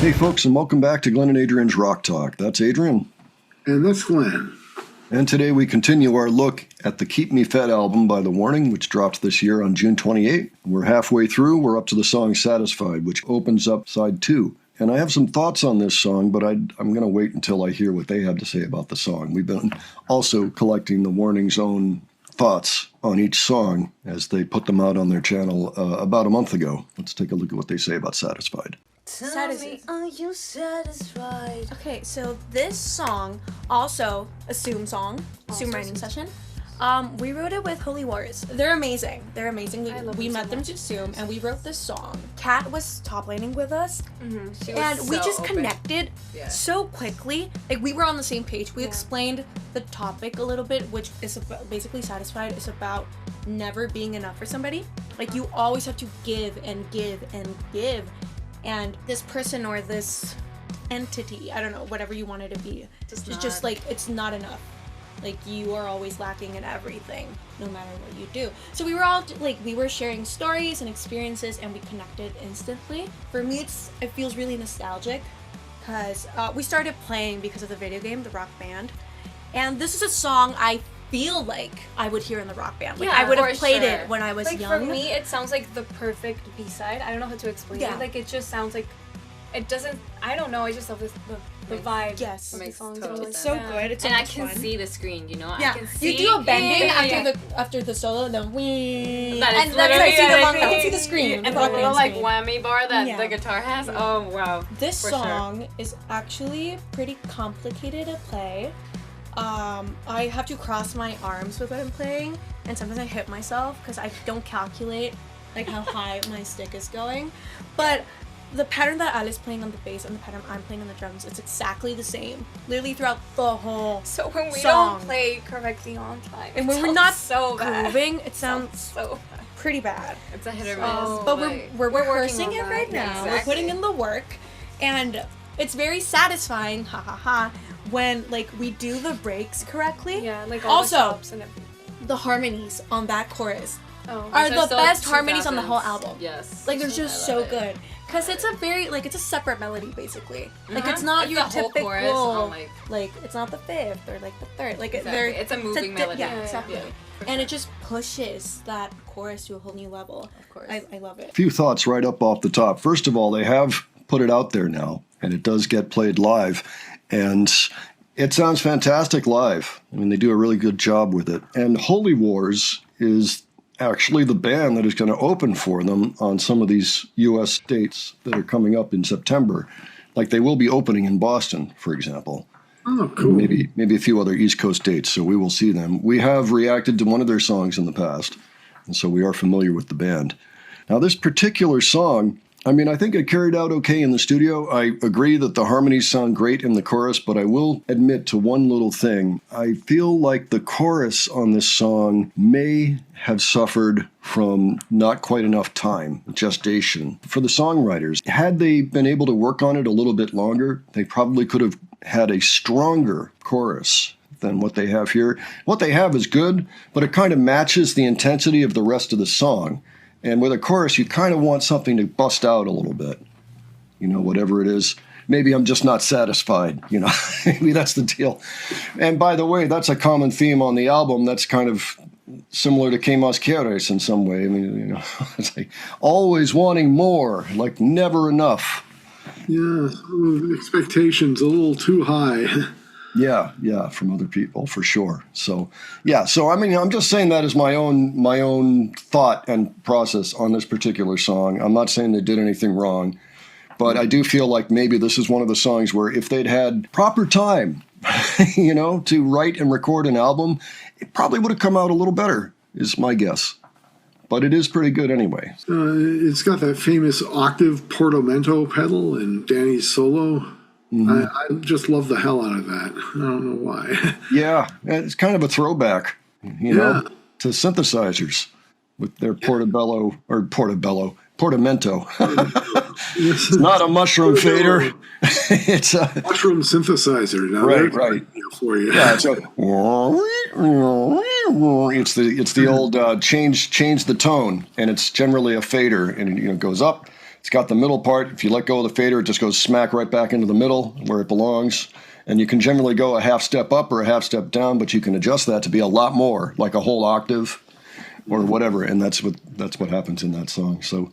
Hey folks, and welcome back to Glenn and Adrian's Rock Talk. That's Adrian. And that's Glenn. And today we continue our look at the Keep Me Fed album by The Warning, which dropped this year on June 28. We're halfway through. We're up to the song Satisfied, which opens up side 2. And I have some thoughts on this song, but I'm going to wait until I hear what they have to say about the song. We've been also collecting The Warning's own thoughts on each song as they put them out on their channel about a month ago. Let's take a look at what they say about Satisfied. Tell me, are you satisfied? Okay, so this song, also a Zoom song, Zoom writing session. We wrote it with Holy Wars. They're amazing. They're amazing. We met them to Zoom, and we wrote this song. Kat was top laning with us, and we just connected so quickly. Like, we were on the same page. We explained the topic a little bit, which is basically Satisfied. It's about never being enough for somebody. Like, you always have to give and give and give. And this person or this entity, I don't know, whatever you want it to be, it's just like, it's not enough. Like, you are always lacking in everything, no matter what you do. So we were all, like, we were sharing stories and experiences, and we connected instantly. For me, it feels really nostalgic, because we started playing because of the video game, The Rock Band. And this is a song I feel like I would hear in the Rock Band. Like, I would have played it when I was young. For me, it sounds like the perfect B-side. I don't know how to explain it. Like, it just sounds like, it doesn't, I don't know, I just love the vibe. Yes. It makes it's so good. It's so and much I can fun. see the screen, you know? Yeah. I can see. You do a bending after the solo, and then wee. That is and that's I literally can see the screen. And the little, like, whammy bar that the guitar has. Oh, wow. This song is actually pretty complicated to play. I have to cross my arms with what I'm playing, and sometimes I hit myself because I don't calculate like how high my stick is going. But the pattern that Ali's playing on the bass and the pattern I'm playing on the drums, it's exactly the same, literally throughout the whole So when we song. don't play correctly on time, and when we're not so grooving, it sounds so bad. pretty bad. It's a hit or miss. But we're rehearsing it on right that. now. Exactly. We're putting in the work, and it's very satisfying, when, like, we do the breaks correctly. Yeah, like all Also, the stops and everything. the harmonies on that chorus are the best harmonies on the whole album. Yes. Like, they're just so good. Because it's a very, like, it's a separate melody, basically. Like, it's not your the whole typical, chorus on, like, it's not the fifth or, like, the third. Like, Exactly. It's a moving melody. Yeah, exactly. Yeah, and it just pushes that chorus to a whole new level. Of course. I love it. A few thoughts right up off the top. First of all, they have put it out there now, and it does get played live. And it sounds fantastic live. I mean, they do a really good job with it. And Holy Wars is actually the band that is going to open for them on some of these U.S. dates that are coming up in September. Like, they will be opening in Boston, for example. Oh, cool. Maybe a few other East Coast dates, so we will see them. We have reacted to one of their songs in the past, and so we are familiar with the band. Now, this particular song, I mean, I think it carried out okay in the studio. I agree that the harmonies sound great in the chorus, but I will admit to one little thing. I feel like the chorus on this song may have suffered from not quite enough time, gestation. For the songwriters, had they been able to work on it a little bit longer, they probably could have had a stronger chorus than what they have here. What they have is good, but it kind of matches the intensity of the rest of the song. And with a chorus, you kind of want something to bust out a little bit, you know, whatever it is. Maybe I'm just not satisfied, you know, maybe that's the deal. And by the way, that's a common theme on the album. That's kind of similar to Que Mas Quieres in some way. I mean, you know, it's like always wanting more, like never enough. Yeah, expectations a little too high. Yeah, from other people, for sure. So I mean, I'm just saying that as my own thought and process on this particular song. I'm not saying they did anything wrong, but I do feel like maybe this is one of the songs where if they'd had proper time, you know, to write and record an album, it probably would have come out a little better, is my guess. But it is pretty good anyway. It's got that famous octave portamento pedal in Danny's solo. Mm-hmm. I just love the hell out of that. I don't know why. Yeah, it's kind of a throwback, you know, to synthesizers with their portamento. It's not a mushroom fader. It's a mushroom synthesizer. Now right. For you. Yeah, it's the old change the tone, and it's generally a fader, and it goes up, It's got the middle part. If you let go of the fader, it just goes smack right back into the middle where it belongs. And you can generally go a half step up or a half step down, but you can adjust that to be a lot more, like a whole octave or whatever. And that's what happens in that song. So,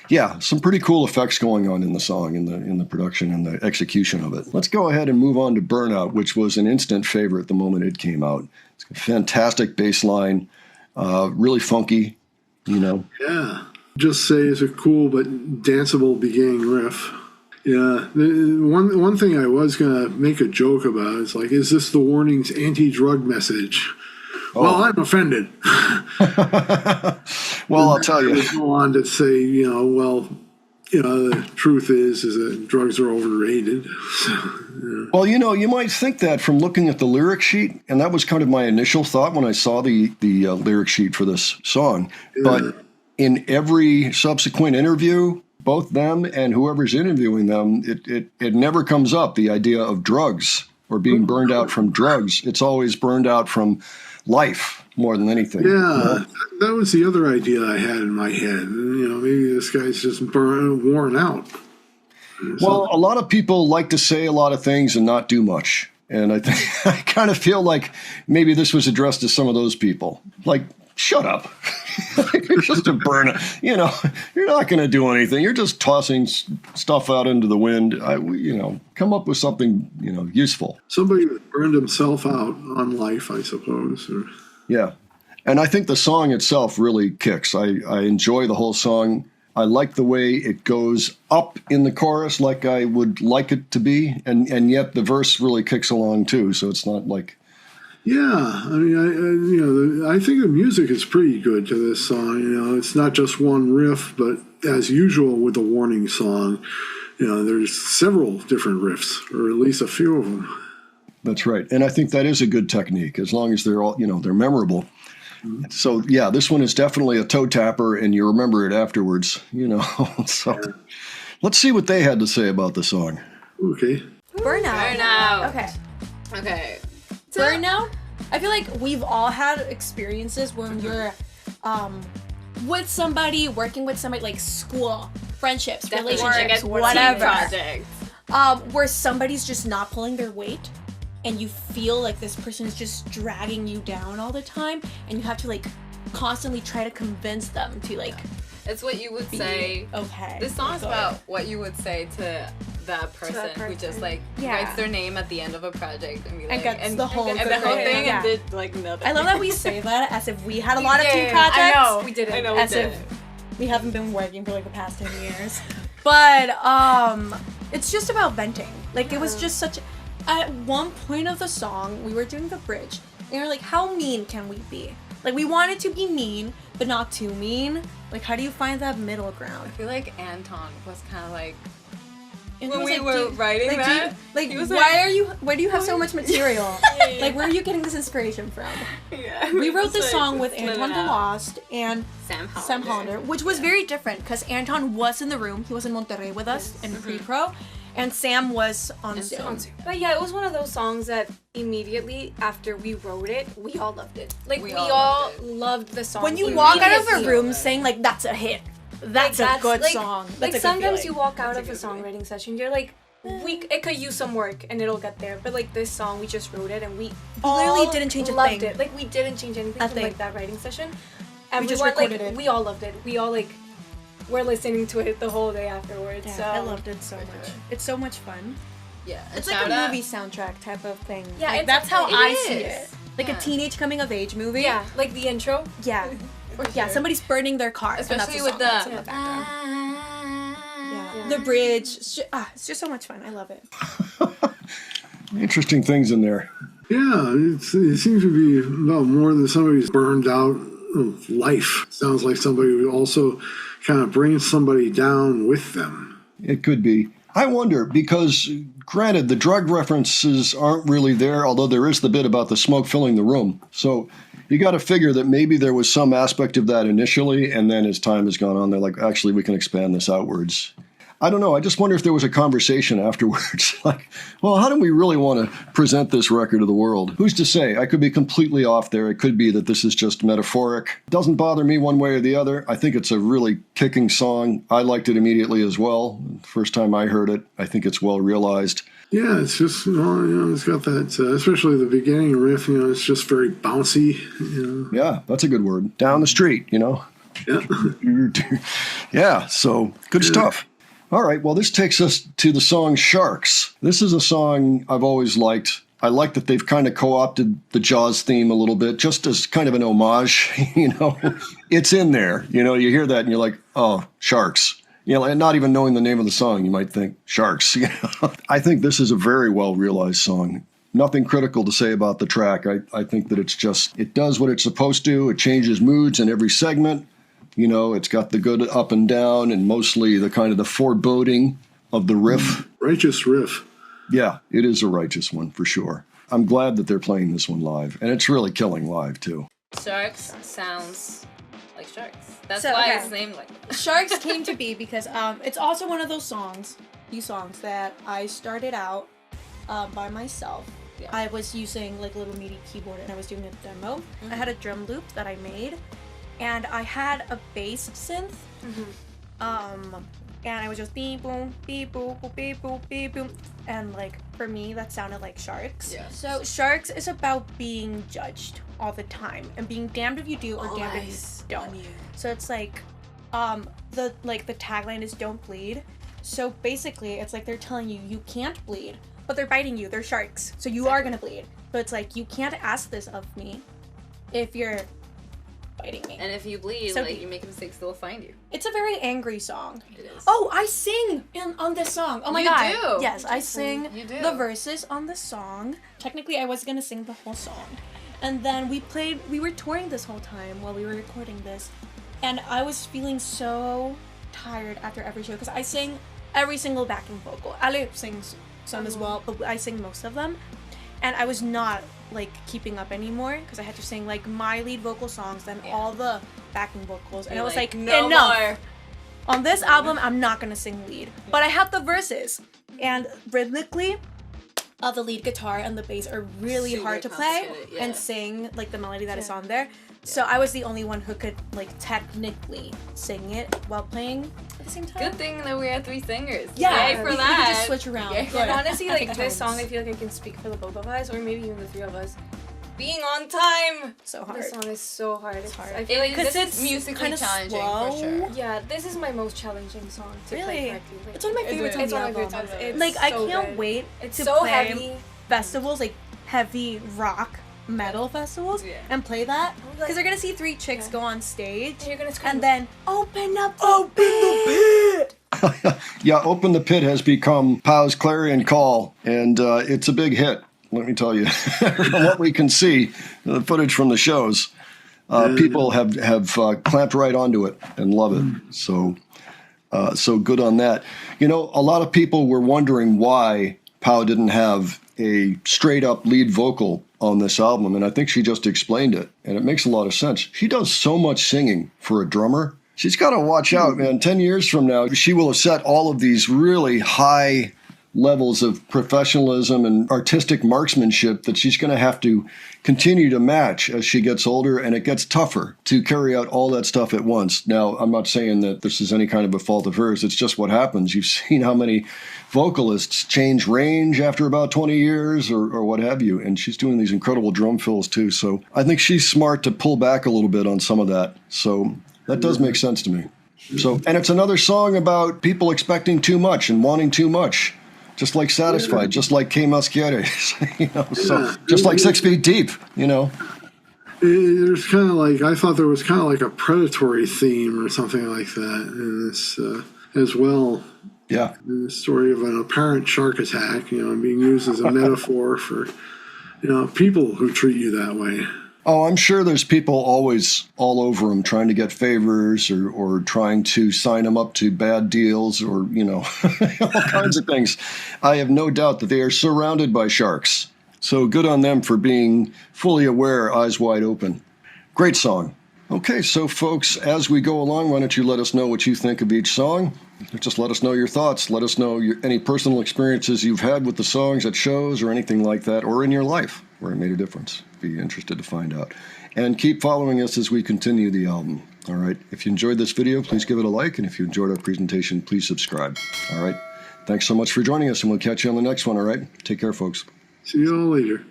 yeah, some pretty cool effects going on in the song, in the production and the execution of it. Let's go ahead and move on to Burnout, which was an instant favorite the moment it came out. It's a fantastic bass line, really funky, Yeah. Just say it's a cool but danceable beginning riff. Yeah. One thing I was going to make a joke about is like, is this the warning's anti-drug message? Oh. Well, I'm offended. Well, I'll tell you. Go on to say, the truth is that drugs are overrated. So, yeah. Well, you might think that from looking at the lyric sheet, and that was kind of my initial thought when I saw the lyric sheet for this song. Yeah. But in every subsequent interview, both them and whoever's interviewing them, it never comes up, the idea of drugs or being burned out from drugs. It's always burned out from life more than anything. Yeah, that was the other idea I had in my head. Maybe this guy's just worn out. Well, a lot of people like to say a lot of things and not do much. And I kind of feel like maybe this was addressed to some of those people. Like, shut up. You're just a burnout. You're not going to do anything. You're just tossing stuff out into the wind. Come up with something, useful. Somebody burned himself out on life, I suppose. Yeah. And I think the song itself really kicks. I enjoy the whole song. I like the way it goes up in the chorus like I would like it to be. And yet the verse really kicks along too. So it's not like... Yeah, I mean, I think the music is pretty good to this song. It's not just one riff, but as usual with the Warning song, there's several different riffs, or at least a few of them. That's right, and I think that is a good technique, as long as they're all, they're memorable. Mm-hmm. So yeah, this one is definitely a toe tapper, and you remember it afterwards. So yeah. Let's see what they had to say about the song. Okay. Burnout. Okay. Burnout. I feel like we've all had experiences when you're with somebody, working with somebody, like school, friendships, relationships, whatever. Project. Where somebody's just not pulling their weight, and you feel like this person is just dragging you down all the time, and you have to like constantly try to convince them to like. It's what you would say. Okay. This song's about what you would say to that person who just like writes their name at the end of a project and be like, and the whole thing and did like nothing. I love that we say that as if we had a lot of team projects. I know we didn't. As if we haven't been working for like the past 10 years. But it's just about venting. Like it was just such. At one point of the song, we were doing the bridge, and we were like, how mean can we be? Like we wanted to be mean, but not too mean. Like how do you find that middle ground? I feel like Anton was kind of like. And when we were writing that, why do you have so much material? Like, where are you getting this inspiration from? Yeah, we wrote this song with Anton the Lost and Sam Hollander, which was very different because Anton was in the room. He was in Monterrey with us in pre-pro, and Sam was on Zoom. But yeah, it was one of those songs that immediately after we wrote it, we all loved it. Like, we all loved the song. When you walk out of a room saying, like, that's a hit. That's a good song. Like sometimes you walk out of a songwriting session, you're like, it could use some work and it'll get there. But like this song, we just wrote it and we literally didn't change a loved thing. It. Like we didn't change anything from like that writing session. And we just recorded it. We all loved it. We all like were listening to it the whole day afterwards. Yeah, so I loved it so much. It's so much fun. Yeah, it's like a movie soundtrack type of thing. Yeah, like, that's how I see it. Like a teenage coming of age movie. Yeah, like the intro. Yeah. Or, somebody's burning their car. Especially with the the bridge. It's just so much fun. I love it. Interesting things in there. Yeah, it seems to be about more than somebody's burned out of life. Sounds like somebody who also kind of brings somebody down with them. It could be. I wonder, because granted, the drug references aren't really there, although there is the bit about the smoke filling the room. So you got to figure that maybe there was some aspect of that initially, and then as time has gone on, they're like, actually, we can expand this outwards. I don't know. I just wonder if there was a conversation afterwards. Like, well, how do we really want to present this record to the world? Who's to say? I could be completely off there. It could be that this is just metaphoric. It doesn't bother me one way or the other. I think it's a really kicking song. I liked it immediately as well. First time I heard it, I think it's well realized. Yeah, it's just, it's got that, especially the beginning riff, it's just very bouncy. Yeah, that's a good word. Down the street, Yeah. Yeah, so good stuff. All right, well, this takes us to the song Sharks. This is a song I've always liked. I like that they've kind of co-opted the Jaws theme a little bit, just as kind of an homage, It's in there. You hear that and you're like, oh, sharks. And not even knowing the name of the song, you might think sharks. I think this is a very well-realized song. Nothing critical to say about the track. I think that it does what it's supposed to. It changes moods in every segment. It's got the good up and down and mostly the kind of the foreboding of the riff. Righteous riff. Yeah, it is a righteous one for sure. I'm glad that they're playing this one live, and it's really killing live too. Sharks sounds like sharks. That's why it's named like that. Sharks came to be because it's also one of those songs that I started out by myself. Yeah. I was using like a little MIDI keyboard and I was doing a demo. Mm-hmm. I had a drum loop that I made. And I had a bass synth, and I was just beep boom, beep boop, beep boop, beep boom, and like for me that sounded like Sharks. Yeah. So Sharks is about being judged all the time and being damned if you do or damned if you don't. So it's like, the tagline is "Don't bleed." So basically, it's like they're telling you can't bleed, but they're biting you. They're sharks, so you are gonna bleed. But it's like you can't ask this of me if you're biting me. And if you bleed, you make mistakes, they'll find you. It's a very angry song. It is. Oh, I sing on this song. Oh my god. You do? Yes, I sing the verses on the song. Technically, I was gonna sing the whole song. And then we were touring this whole time while we were recording this. And I was feeling so tired after every show because I sing every single backing vocal. Ale sings some as well, but I sing most of them. And I was not keeping up anymore because I had to sing my lead vocal songs, then all the backing vocals, and I was like, no enough. More. On this album, I'm not gonna sing lead, but I have the verses, and rhythmically, the lead guitar and the bass are really super hard to play and sing the melody that is on there. So I was the only one who could technically sing it while playing at the same time. Good thing that we had 3 singers. Yeah, Yay for that. We could just switch around. And honestly, this song, I feel like I can speak for the both of us, or maybe even the 3 of us. Being on time. So hard. This song is so hard. It's hard. I feel like because it's musically challenging slow. for sure. Yeah, this is my most challenging song to play correctly. It's one of my favorites on the album. It's I can't wait to so play heavy. festivals, heavy rock metal festivals, and play that because they're gonna see 3 chicks go on stage and you're gonna scream, and then open the pit. Yeah, Open the Pit has become Pow's clarion call, and it's a big hit. Let me tell you, from what we can see, the footage from the shows, people have clamped right onto it and love it. So good on that. A lot of people were wondering why Pau didn't have a straight up lead vocal on this album, and I think she just explained it, and it makes a lot of sense. She does so much singing for a drummer. She's got to watch out, man. 10 years from now, she will have set all of these really high levels of professionalism and artistic marksmanship that she's going to have to continue to match as she gets older, and it gets tougher to carry out all that stuff at once. Now, I'm not saying that this is any kind of a fault of hers. It's just what happens. You've seen how many vocalists change range after about 20 years or what have you, and she's doing these incredible drum fills too. So I think she's smart to pull back a little bit on some of that. So that does make sense to me. So, and it's another song about people expecting too much and wanting too much. Just like Satisfied, just like Que Mas Quieres, so just like 6 Feet Deep, There's kind of I thought there was kind of a predatory theme or something like that in this as well. Yeah. The story of an apparent shark attack, being used as a metaphor for, people who treat you that way. Oh, I'm sure there's people always all over them trying to get favors or trying to sign them up to bad deals or, all kinds of things. I have no doubt that they are surrounded by sharks. So good on them for being fully aware, eyes wide open. Great song. Okay, so folks, as we go along, why don't you let us know what you think of each song? Just let us know your thoughts. Let us know any personal experiences you've had with the songs at shows or anything like that, or in your life where it made a difference. Be interested to find out. And keep following us as we continue the album. All right. If you enjoyed this video, please give it a like. And if you enjoyed our presentation, please subscribe. All right. Thanks so much for joining us, and we'll catch you on the next one. All right. Take care, folks. See you all later.